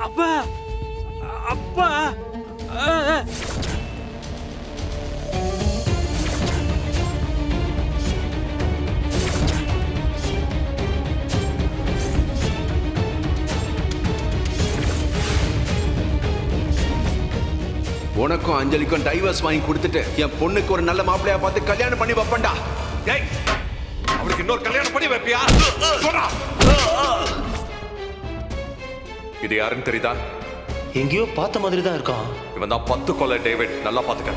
அப்பா அப்பா உனக்கும் அஞ்சலிக்கும் டைவர்ஸ் வாங்கி கொடுத்துட்டு என் பொண்ணுக்கு ஒரு நல்ல மாப்பிளையா பார்த்து கல்யாணம் பண்ணி வைப்பேன்டா. ஏய், அவளுக்கு இன்னொரு கல்யாணம் பண்ணி வைப்பியா? இது யாருன்னு தெரியுதா? எங்கேயோ பார்த்த மாதிரி தான் இருக்கான். இவன் தான் 10 கொலை டேவிட். நல்லா பாத்துக்க.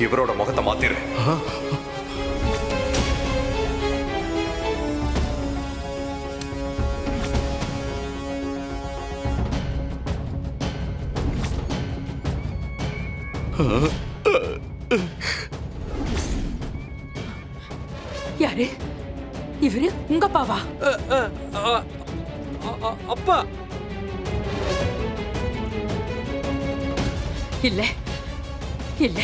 இவரோட முகத்தை மாத்திரு. யாரு இவரு? உங்க அப்பாவா? அப்பா இல்ல இல்ல,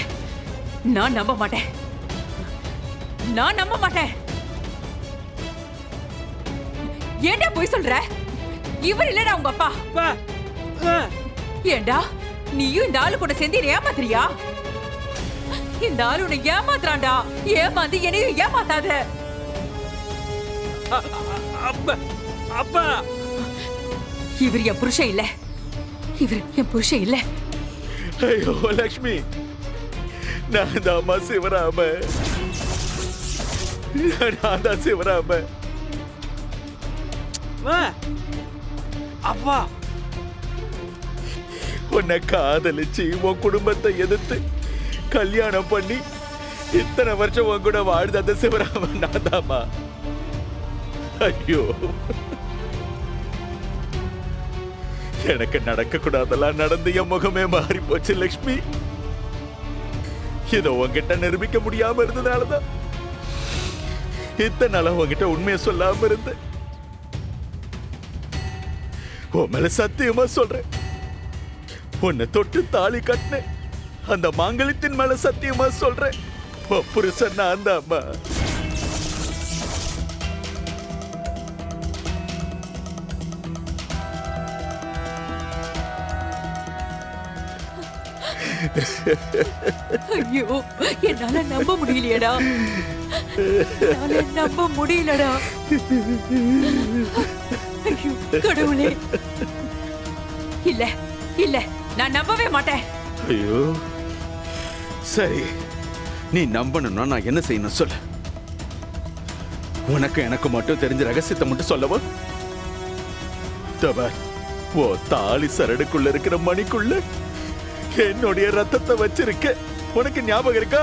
நான் நம்ப மாட்டேன். ஏண்டா போய் சொல்ற? இவர் இல்லடா உங்க அப்பா. ஏண்டா நீயும் இந்த ஆளு கூட சேர்ந்து ஏமாத்துறியா? இந்த ஆளு உன்னை ஏமாத்துறான்டா. ஏமாந்து என்னையும் ஏமாத்தாத. அப்பா இவர் என் புருஷன் இல்ல. ஐயோ லக்ஷ்மி, நான் தான் சிவராம. அப்பா உன்னை காதலிச்சு உன் குடும்பத்தை எதிர்த்து கல்யாணம் பண்ணி இத்தனை வருஷம் உன் கூட வாழ்ந்த அந்த சிவராமன் நான் தாமா. ஐயோ, எனக்கு நடக்க கூடாதெல்லாம் நடந்து என் முகமே மாறி போச்சு லக்ஷ்மி. இதை உன்கிட்ட நிரூபிக்க முடியாம இருந்ததுனாலதான் இத்தனை நாளா உன்கிட்ட உண்மையை சொல்லாம இருந்தேன். உன் மேல சத்தியமா சொல்றேன், உன்னை தொட்டு தாலி கட்டினேன். அந்த மாங்கல்யத்தின் மேல சத்தியமா சொல்றேன், புருஷன் நான் தான் அம்மா. ஐயோ, என்னால நம்ப முடியலையடா. ஐயோ கடவுளே. இல்ல, நான் நம்பவே மாட்டேன். ஐயோ சரி, நீ நம்பணும்னா நான் என்ன செய்யணும் சொல்லு. உனக்கு எனக்கு மட்டும் தெரிஞ்ச ரகசியத்தை மட்டும் சொல்லவா? ஓ தாலி சரடுக்குள்ள இருக்கிற மணிக்குள்ள என்னுடைய ரத்தத்தை வச்சிருக்க. உனக்கு ஞாபகம் இருக்கா?